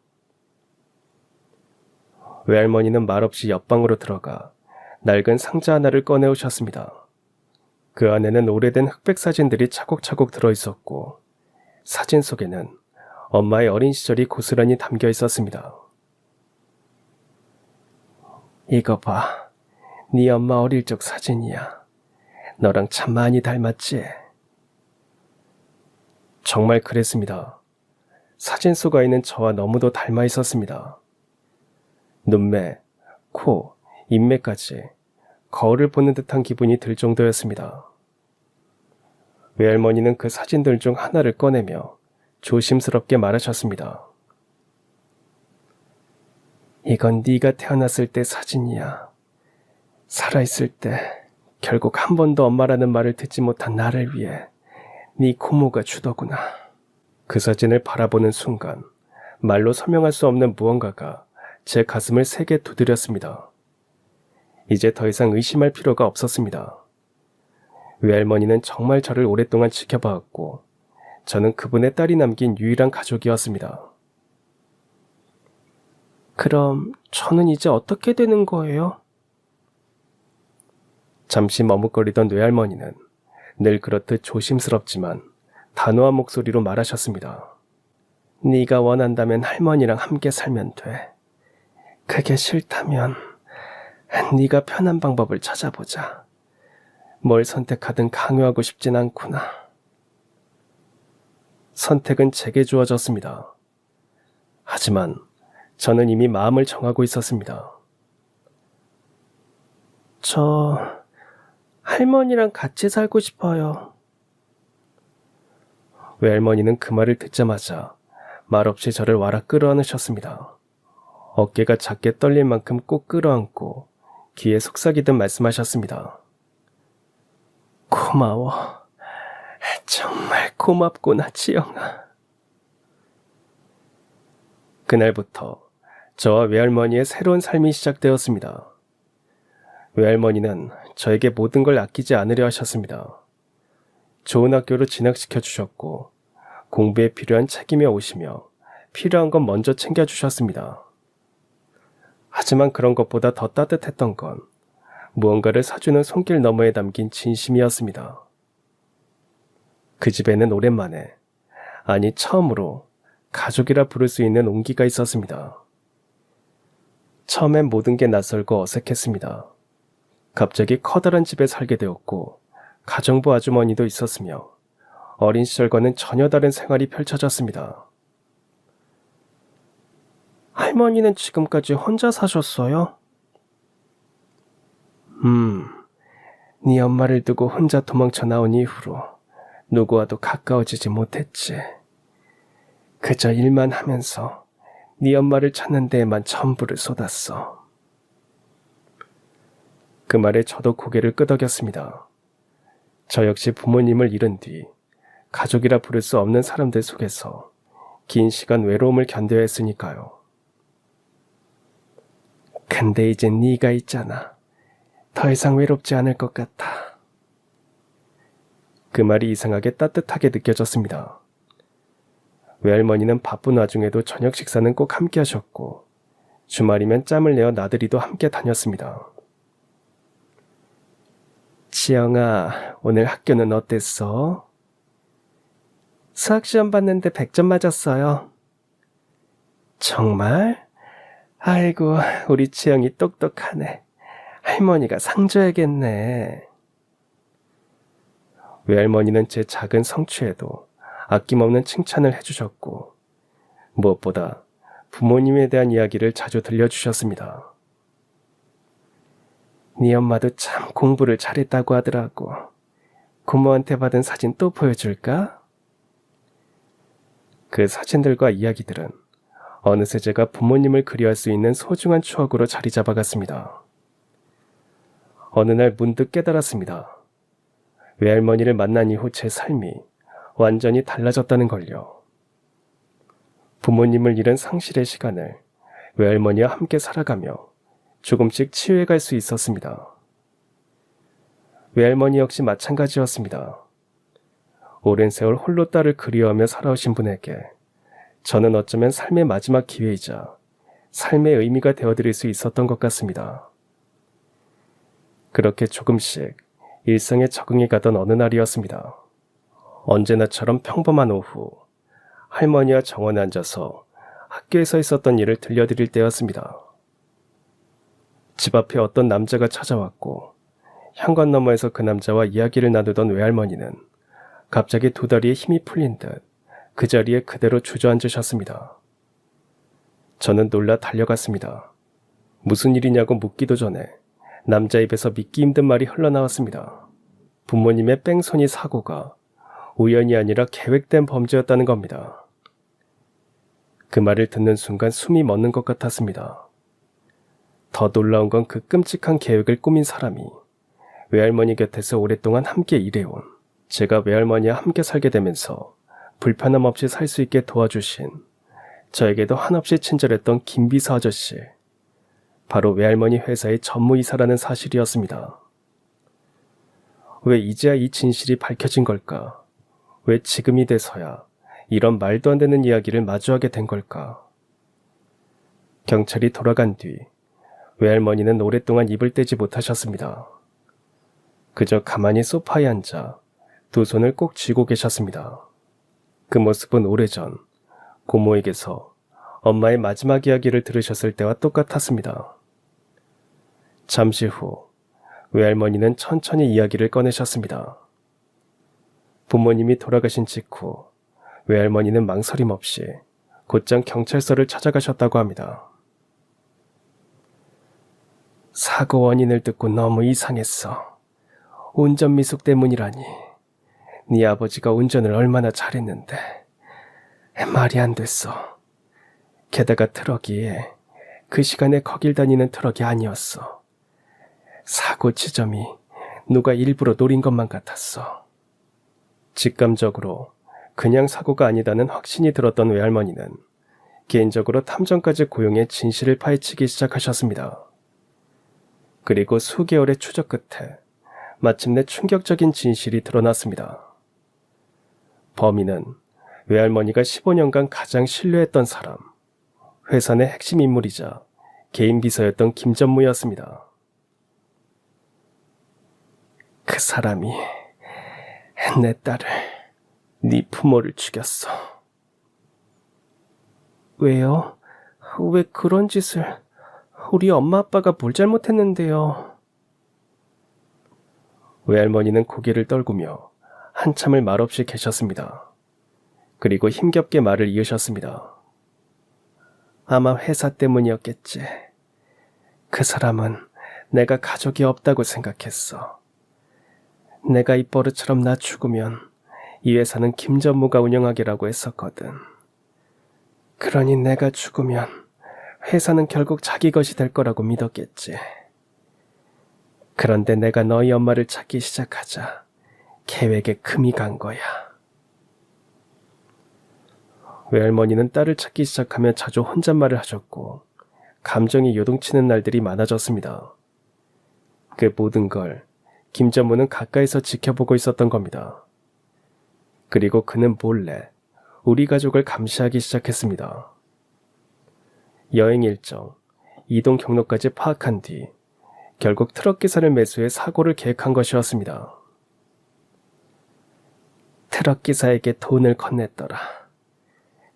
외할머니는 말없이 옆방으로 들어가 낡은 상자 하나를 꺼내오셨습니다. 그 안에는 오래된 흑백 사진들이 차곡차곡 들어있었고 사진 속에는 엄마의 어린 시절이 고스란히 담겨 있었습니다. 이거 봐. 네 엄마 어릴 적 사진이야. 너랑 참 많이 닮았지? 정말 그랬습니다. 사진 속 아이는 저와 너무도 닮아 있었습니다. 눈매, 코, 입매까지 거울을 보는 듯한 기분이 들 정도였습니다. 외할머니는 그 사진들 중 하나를 꺼내며 조심스럽게 말하셨습니다. 이건 네가 태어났을 때 사진이야. 살아있을 때 결국 한 번도 엄마라는 말을 듣지 못한 나를 위해 네 고모가 주더구나. 그 사진을 바라보는 순간 말로 설명할 수 없는 무언가가 제 가슴을 세게 두드렸습니다. 이제 더 이상 의심할 필요가 없었습니다. 외할머니는 정말 저를 오랫동안 지켜봐왔고 저는 그분의 딸이 남긴 유일한 가족이었습니다. 그럼 저는 이제 어떻게 되는 거예요? 잠시 머뭇거리던 외할머니는 늘 그렇듯 조심스럽지만 단호한 목소리로 말하셨습니다. 네가 원한다면 할머니랑 함께 살면 돼. 그게 싫다면 네가 편한 방법을 찾아보자. 뭘 선택하든 강요하고 싶진 않구나. 선택은 제게 주어졌습니다. 하지만 저는 이미 마음을 정하고 있었습니다. 저 할머니랑 같이 살고 싶어요. 외할머니는 그 말을 듣자마자 말없이 저를 와라 끌어안으셨습니다. 어깨가 작게 떨릴 만큼 꼭 끌어안고 귀에 속삭이듯 말씀하셨습니다. 고마워. 정말 고맙구나, 지영아. 그날부터 저와 외할머니의 새로운 삶이 시작되었습니다. 외할머니는 저에게 모든 걸 아끼지 않으려 하셨습니다. 좋은 학교로 진학시켜 주셨고 공부에 필요한 책임에 오시며 필요한 건 먼저 챙겨주셨습니다. 하지만 그런 것보다 더 따뜻했던 건 무언가를 사주는 손길 너머에 담긴 진심이었습니다. 그 집에는 오랜만에, 아니 처음으로 가족이라 부를 수 있는 온기가 있었습니다. 처음엔 모든 게 낯설고 어색했습니다. 갑자기 커다란 집에 살게 되었고 가정부 아주머니도 있었으며 어린 시절과는 전혀 다른 생활이 펼쳐졌습니다. 할머니는 지금까지 혼자 사셨어요? 네 엄마를 두고 혼자 도망쳐 나온 이후로 누구와도 가까워지지 못했지. 그저 일만 하면서 네 엄마를 찾는 데에만 전부를 쏟았어. 그 말에 저도 고개를 끄덕였습니다. 저 역시 부모님을 잃은 뒤 가족이라 부를 수 없는 사람들 속에서 긴 시간 외로움을 견뎌야 했으니까요. 근데 이제 네가 있잖아. 더 이상 외롭지 않을 것 같아. 그 말이 이상하게 따뜻하게 느껴졌습니다. 외할머니는 바쁜 와중에도 저녁 식사는 꼭 함께 하셨고 주말이면 짬을 내어 나들이도 함께 다녔습니다. 지영아, 오늘 학교는 어땠어? 수학시험 봤는데 100점 맞았어요. 정말? 아이고, 우리 지영이 똑똑하네. 할머니가 상 줘야겠네. 외할머니는 제 작은 성취에도 아낌없는 칭찬을 해주셨고 무엇보다 부모님에 대한 이야기를 자주 들려주셨습니다. 네 엄마도 참 공부를 잘했다고 하더라고. 고모한테 받은 사진 또 보여줄까? 그 사진들과 이야기들은 어느새 제가 부모님을 그리워할 수 있는 소중한 추억으로 자리 잡아갔습니다. 어느 날 문득 깨달았습니다. 외할머니를 만난 이후 제 삶이 완전히 달라졌다는 걸요. 부모님을 잃은 상실의 시간을 외할머니와 함께 살아가며 조금씩 치유해갈 수 있었습니다. 외할머니 역시 마찬가지였습니다. 오랜 세월 홀로 딸을 그리워하며 살아오신 분에게 저는 어쩌면 삶의 마지막 기회이자 삶의 의미가 되어드릴 수 있었던 것 같습니다. 그렇게 조금씩 일상에 적응해 가던 어느 날이었습니다. 언제나처럼 평범한 오후, 할머니와 정원에 앉아서 학교에서 있었던 일을 들려드릴 때였습니다. 집 앞에 어떤 남자가 찾아왔고 현관 너머에서 그 남자와 이야기를 나누던 외할머니는 갑자기 두 다리에 힘이 풀린 듯 그 자리에 그대로 주저앉으셨습니다. 저는 놀라 달려갔습니다. 무슨 일이냐고 묻기도 전에 남자 입에서 믿기 힘든 말이 흘러나왔습니다. 부모님의 뺑소니 사고가 우연이 아니라 계획된 범죄였다는 겁니다. 그 말을 듣는 순간 숨이 멎는 것 같았습니다. 더 놀라운 건 그 끔찍한 계획을 꾸민 사람이 외할머니 곁에서 오랫동안 함께 일해온 제가 외할머니와 함께 살게 되면서 불편함 없이 살 수 있게 도와주신 저에게도 한없이 친절했던 김비서 아저씨, 바로 외할머니 회사의 전무이사라는 사실이었습니다. 왜 이제야 이 진실이 밝혀진 걸까? 왜 지금이 돼서야 이런 말도 안 되는 이야기를 마주하게 된 걸까? 경찰이 돌아간 뒤 외할머니는 오랫동안 입을 떼지 못하셨습니다. 그저 가만히 소파에 앉아 두 손을 꼭 쥐고 계셨습니다. 그 모습은 오래전 고모에게서 엄마의 마지막 이야기를 들으셨을 때와 똑같았습니다. 잠시 후 외할머니는 천천히 이야기를 꺼내셨습니다. 부모님이 돌아가신 직후 외할머니는 망설임 없이 곧장 경찰서를 찾아가셨다고 합니다. 사고 원인을 듣고 너무 이상했어. 운전 미숙 때문이라니. 네 아버지가 운전을 얼마나 잘했는데. 말이 안 됐어. 게다가 트럭이 그 시간에 거길 다니는 트럭이 아니었어. 사고 지점이 누가 일부러 노린 것만 같았어. 직감적으로 그냥 사고가 아니다는 확신이 들었던 외할머니는 개인적으로 탐정까지 고용해 진실을 파헤치기 시작하셨습니다. 그리고 수개월의 추적 끝에 마침내 충격적인 진실이 드러났습니다. 범인은 외할머니가 15년간 가장 신뢰했던 사람, 회사 내 핵심 인물이자 개인 비서였던 김전무였습니다. 그 사람이 내 딸을, 네 부모를 죽였어. 왜요? 왜 그런 짓을? 우리 엄마 아빠가 뭘 잘못했는데요? 외할머니는 고개를 떨구며 한참을 말없이 계셨습니다. 그리고 힘겹게 말을 이으셨습니다. 아마 회사 때문이었겠지. 그 사람은 내가 가족이 없다고 생각했어. 내가 이 버릇처럼 나 죽으면 이 회사는 김전무가 운영하기라고 했었거든. 그러니 내가 죽으면 회사는 결국 자기 것이 될 거라고 믿었겠지. 그런데 내가 너희 엄마를 찾기 시작하자 계획에 금이 간 거야. 외할머니는 딸을 찾기 시작하며 자주 혼잣말을 하셨고 감정이 요동치는 날들이 많아졌습니다. 그 모든 걸 김전무는 가까이서 지켜보고 있었던 겁니다. 그리고 그는 몰래 우리 가족을 감시하기 시작했습니다. 여행 일정, 이동 경로까지 파악한 뒤 결국 트럭 기사를 매수해 사고를 계획한 것이었습니다. 트럭 기사에게 돈을 건넸더라.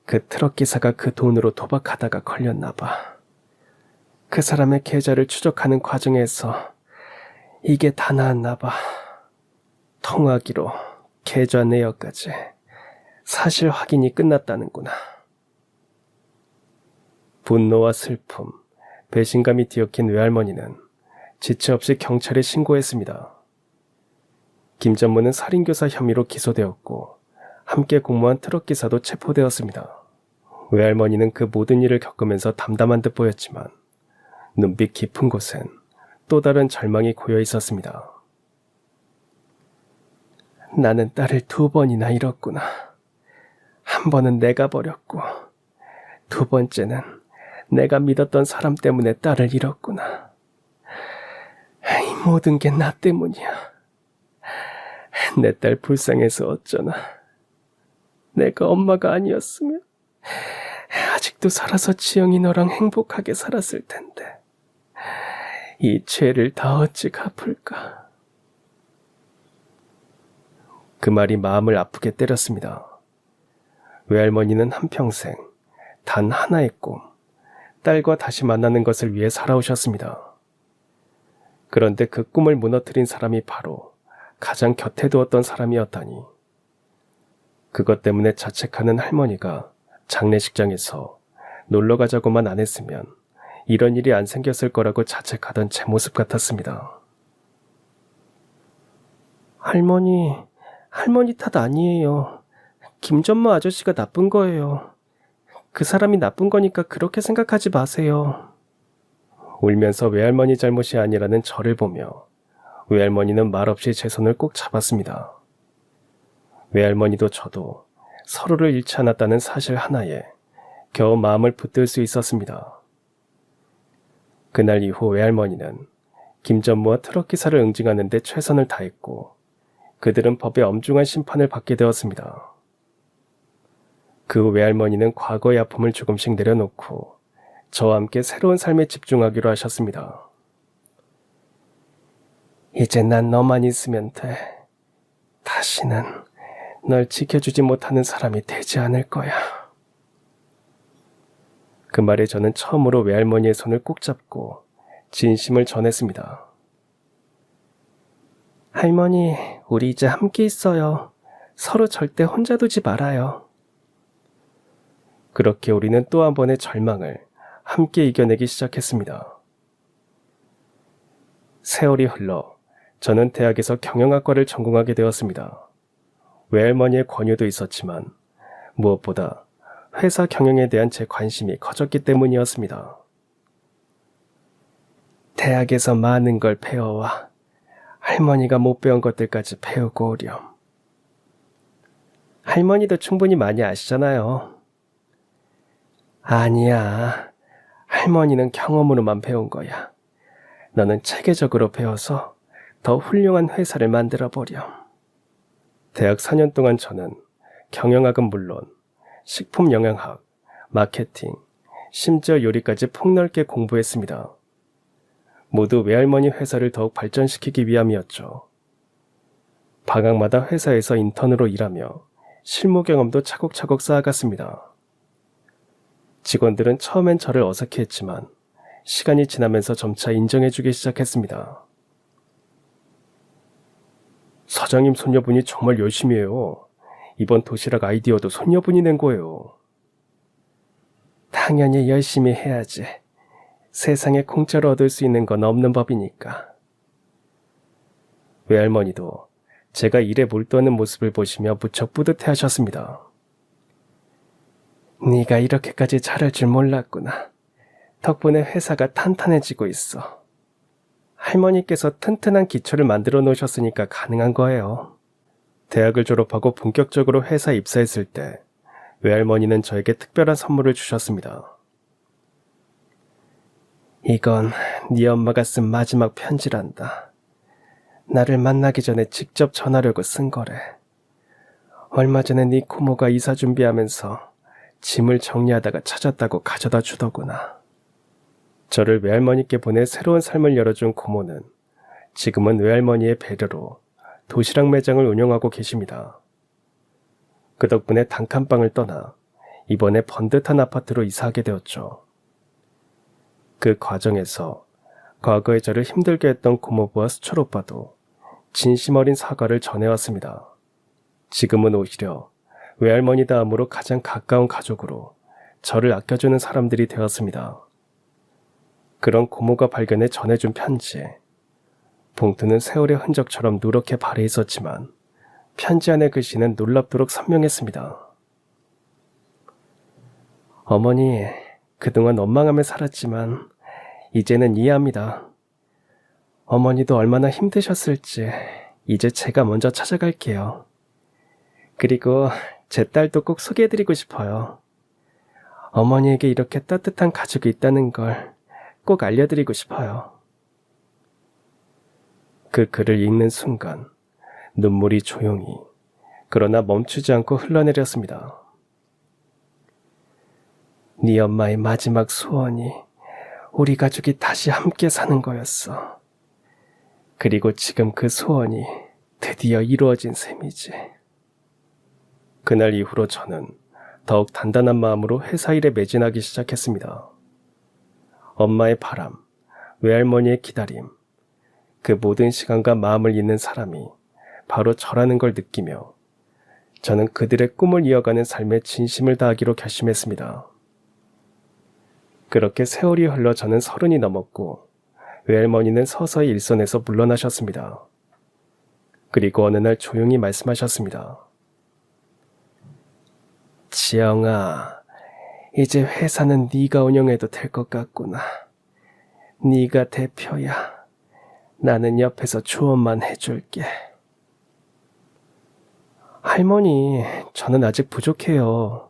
그 트럭 기사가 그 돈으로 도박하다가 걸렸나 봐. 그 사람의 계좌를 추적하는 과정에서 이게 다 나왔나 봐. 통화기로 계좌 내역까지 사실 확인이 끝났다는구나. 분노와 슬픔, 배신감이 뒤엉킨 외할머니는 지체 없이 경찰에 신고했습니다. 김전무는 살인교사 혐의로 기소되었고 함께 공모한 트럭기사도 체포되었습니다. 외할머니는 그 모든 일을 겪으면서 담담한 듯 보였지만 눈빛 깊은 곳엔 또 다른 절망이 고여 있었습니다. 나는 딸을 2번이나 잃었구나. 한 번은 내가 버렸고 2번째는 내가 믿었던 사람 때문에 딸을 잃었구나. 이 모든 게 나 때문이야. 내 딸 불쌍해서 어쩌나. 내가 엄마가 아니었으면 아직도 살아서 지영이 너랑 행복하게 살았을 텐데. 이 죄를 다 어찌 갚을까. 그 말이 마음을 아프게 때렸습니다. 외할머니는 한평생 단 하나의 꿈, 딸과 다시 만나는 것을 위해 살아오셨습니다. 그런데 그 꿈을 무너뜨린 사람이 바로 가장 곁에 두었던 사람이었다니. 그것 때문에 자책하는 할머니가 장례식장에서 놀러 가자고만 안 했으면 이런 일이 안 생겼을 거라고 자책하던 제 모습 같았습니다. 할머니 탓 아니에요. 김전무 아저씨가 나쁜 거예요. 그 사람이 나쁜 거니까 그렇게 생각하지 마세요. 울면서 외할머니 잘못이 아니라는 저를 보며 외할머니는 말없이 제 손을 꼭 잡았습니다. 외할머니도 저도 서로를 잃지 않았다는 사실 하나에 겨우 마음을 붙들 수 있었습니다. 그날 이후 외할머니는 김전무와 트럭 기사를 응징하는 데 최선을 다했고 그들은 법의 엄중한 심판을 받게 되었습니다. 그 후 외할머니는 과거의 아픔을 조금씩 내려놓고 저와 함께 새로운 삶에 집중하기로 하셨습니다. 이제 난 너만 있으면 돼. 다시는 널 지켜주지 못하는 사람이 되지 않을 거야. 그 말에 저는 처음으로 외할머니의 손을 꼭 잡고 진심을 전했습니다. 할머니, 우리 이제 함께 있어요. 서로 절대 혼자 두지 말아요. 그렇게 우리는 또 한 번의 절망을 함께 이겨내기 시작했습니다. 세월이 흘러 저는 대학에서 경영학과를 전공하게 되었습니다. 외할머니의 권유도 있었지만 무엇보다 회사 경영에 대한 제 관심이 커졌기 때문이었습니다. 대학에서 많은 걸 배워와 할머니가 못 배운 것들까지 배우고 오렴. 할머니도 충분히 많이 아시잖아요. 아니야. 할머니는 경험으로만 배운 거야. 너는 체계적으로 배워서 더 훌륭한 회사를 만들어 보렴. 대학 4년 동안 저는 경영학은 물론 식품 영양학, 마케팅, 심지어 요리까지 폭넓게 공부했습니다. 모두 외할머니 회사를 더욱 발전시키기 위함이었죠. 방학마다 회사에서 인턴으로 일하며 실무 경험도 차곡차곡 쌓아갔습니다. 직원들은 처음엔 저를 어색해했지만 시간이 지나면서 점차 인정해주기 시작했습니다. 사장님 손녀분이 정말 열심히 해요. 이번 도시락 아이디어도 손녀분이 낸 거예요. 당연히 열심히 해야지. 세상에 공짜로 얻을 수 있는 건 없는 법이니까. 외할머니도 제가 일에 몰두하는 모습을 보시며 무척 뿌듯해하셨습니다. 네가 이렇게까지 잘할 줄 몰랐구나. 덕분에 회사가 탄탄해지고 있어. 할머니께서 튼튼한 기초를 만들어 놓으셨으니까 가능한 거예요. 대학을 졸업하고 본격적으로 회사에 입사했을 때 외할머니는 저에게 특별한 선물을 주셨습니다. 이건 네 엄마가 쓴 마지막 편지란다. 나를 만나기 전에 직접 전하려고 쓴 거래. 얼마 전에 네 고모가 이사 준비하면서 짐을 정리하다가 찾았다고 가져다 주더구나. 저를 외할머니께 보내 새로운 삶을 열어준 고모는 지금은 외할머니의 배려로 도시락 매장을 운영하고 계십니다. 그 덕분에 단칸방을 떠나 이번에 번듯한 아파트로 이사하게 되었죠. 그 과정에서 과거에 저를 힘들게 했던 고모부와 수철 오빠도 진심 어린 사과를 전해왔습니다. 지금은 오히려 외할머니 다음으로 가장 가까운 가족으로 저를 아껴주는 사람들이 되었습니다. 그런 고모가 발견해 전해준 편지. 봉투는 세월의 흔적처럼 누렇게 발해 있었지만 편지 안의 글씨는 놀랍도록 선명했습니다. 어머니, 그동안 원망하며 살았지만 이제는 이해합니다. 어머니도 얼마나 힘드셨을지 이제 제가 먼저 찾아갈게요. 그리고 제 딸도 꼭 소개해드리고 싶어요. 어머니에게 이렇게 따뜻한 가족이 있다는 걸 꼭 알려드리고 싶어요. 그 글을 읽는 순간 눈물이 조용히 그러나 멈추지 않고 흘러내렸습니다. 네 엄마의 마지막 소원이 우리 가족이 다시 함께 사는 거였어. 그리고 지금 그 소원이 드디어 이루어진 셈이지. 그날 이후로 저는 더욱 단단한 마음으로 회사 일에 매진하기 시작했습니다. 엄마의 바람, 외할머니의 기다림, 그 모든 시간과 마음을 잇는 사람이 바로 저라는 걸 느끼며 저는 그들의 꿈을 이어가는 삶에 진심을 다하기로 결심했습니다. 그렇게 세월이 흘러 저는 30이 넘었고 외할머니는 서서히 일선에서 물러나셨습니다. 그리고 어느 날 조용히 말씀하셨습니다. 지영아, 이제 회사는 네가 운영해도 될 것 같구나. 네가 대표야. 나는 옆에서 조언만 해줄게. 할머니, 저는 아직 부족해요.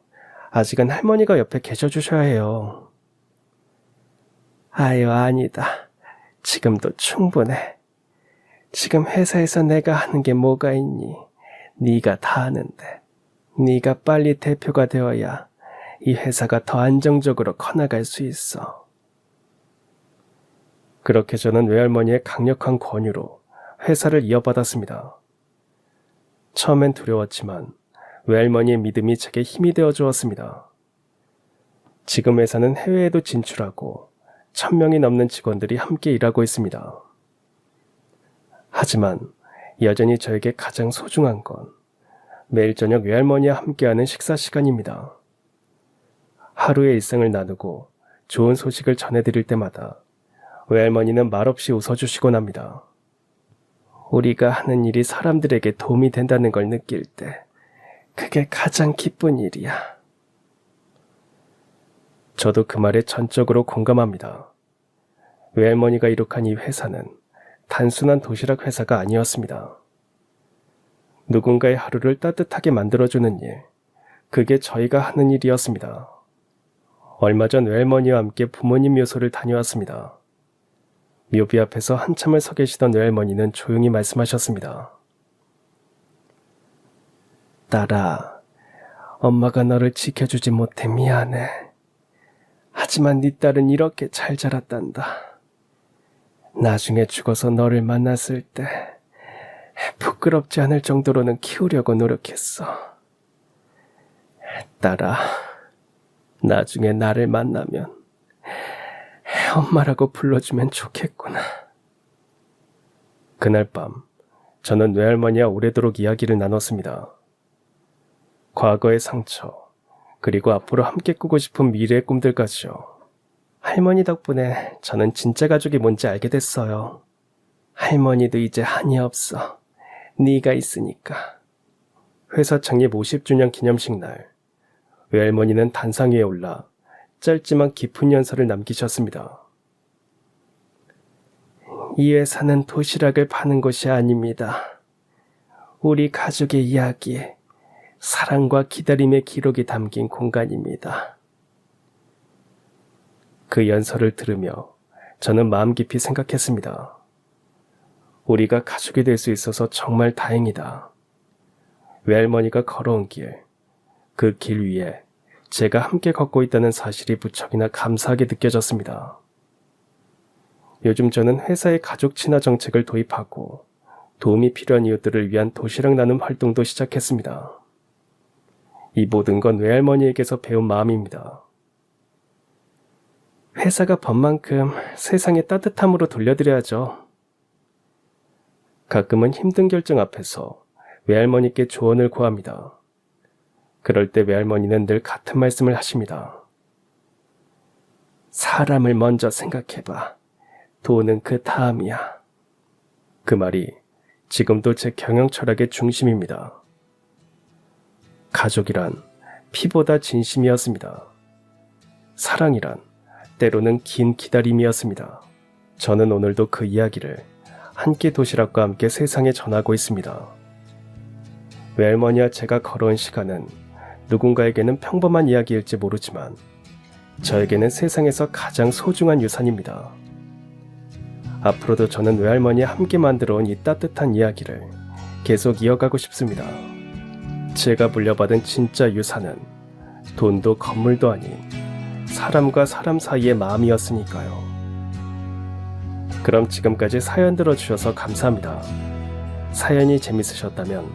아직은 할머니가 옆에 계셔주셔야 해요. 아유, 아니다. 지금도 충분해. 지금 회사에서 내가 하는 게 뭐가 있니? 네가 다 하는데. 네가 빨리 대표가 되어야 이 회사가 더 안정적으로 커나갈 수 있어. 그렇게 저는 외할머니의 강력한 권유로 회사를 이어받았습니다. 처음엔 두려웠지만 외할머니의 믿음이 제게 힘이 되어 주었습니다. 지금 회사는 해외에도 진출하고 1000명이 넘는 직원들이 함께 일하고 있습니다. 하지만 여전히 저에게 가장 소중한 건 매일 저녁 외할머니와 함께하는 식사 시간입니다. 하루의 일상을 나누고 좋은 소식을 전해드릴 때마다 외할머니는 말없이 웃어주시곤 합니다. 우리가 하는 일이 사람들에게 도움이 된다는 걸 느낄 때 그게 가장 기쁜 일이야. 저도 그 말에 전적으로 공감합니다. 외할머니가 이룩한 이 회사는 단순한 도시락 회사가 아니었습니다. 누군가의 하루를 따뜻하게 만들어주는 일, 그게 저희가 하는 일이었습니다. 얼마 전 외할머니와 함께 부모님 묘소를 다녀왔습니다. 묘비 앞에서 한참을 서 계시던 외할머니는 조용히 말씀하셨습니다. 딸아, 엄마가 너를 지켜주지 못해 미안해. 하지만 네 딸은 이렇게 잘 자랐단다. 나중에 죽어서 너를 만났을 때 부끄럽지 않을 정도로는 키우려고 노력했어. 딸아, 나중에 나를 만나면 엄마라고 불러주면 좋겠구나. 그날 밤, 저는 외할머니와 오래도록 이야기를 나눴습니다. 과거의 상처, 그리고 앞으로 함께 꾸고 싶은 미래의 꿈들까지요. 할머니 덕분에 저는 진짜 가족이 뭔지 알게 됐어요. 할머니도 이제 한이 없어. 네가 있으니까. 회사 창립 50주년 기념식 날, 외할머니는 단상 위에 올라 짧지만 깊은 연설을 남기셨습니다. 이 회사는 도시락을 파는 곳이 아닙니다. 우리 가족의 이야기, 사랑과 기다림의 기록이 담긴 공간입니다. 그 연설을 들으며 저는 마음 깊이 생각했습니다. 우리가 가족이 될 수 있어서 정말 다행이다. 외할머니가 걸어온 길, 그 길 위에 제가 함께 걷고 있다는 사실이 무척이나 감사하게 느껴졌습니다. 요즘 저는 회사의 가족 친화 정책을 도입하고 도움이 필요한 이웃들을 위한 도시락 나눔 활동도 시작했습니다. 이 모든 건 외할머니에게서 배운 마음입니다. 회사가 번 만큼 세상의 따뜻함으로 돌려드려야죠. 가끔은 힘든 결정 앞에서 외할머니께 조언을 구합니다. 그럴 때 외할머니는 늘 같은 말씀을 하십니다. 사람을 먼저 생각해봐. 돈은 그 다음이야. 그 말이 지금도 제 경영 철학의 중심입니다. 가족이란 피보다 진심이었습니다. 사랑이란 때로는 긴 기다림이었습니다. 저는 오늘도 그 이야기를 한 끼 도시락과 함께 세상에 전하고 있습니다. 외할머니와 제가 걸어온 시간은 누군가에게는 평범한 이야기일지 모르지만 저에게는 세상에서 가장 소중한 유산입니다. 앞으로도 저는 외할머니와 함께 만들어온 이 따뜻한 이야기를 계속 이어가고 싶습니다. 제가 물려받은 진짜 유산은 돈도 건물도 아닌 사람과 사람 사이의 마음이었으니까요. 그럼 지금까지 사연 들어주셔서 감사합니다. 사연이 재밌으셨다면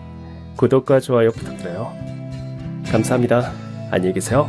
구독과 좋아요 부탁드려요. 감사합니다. 안녕히 계세요.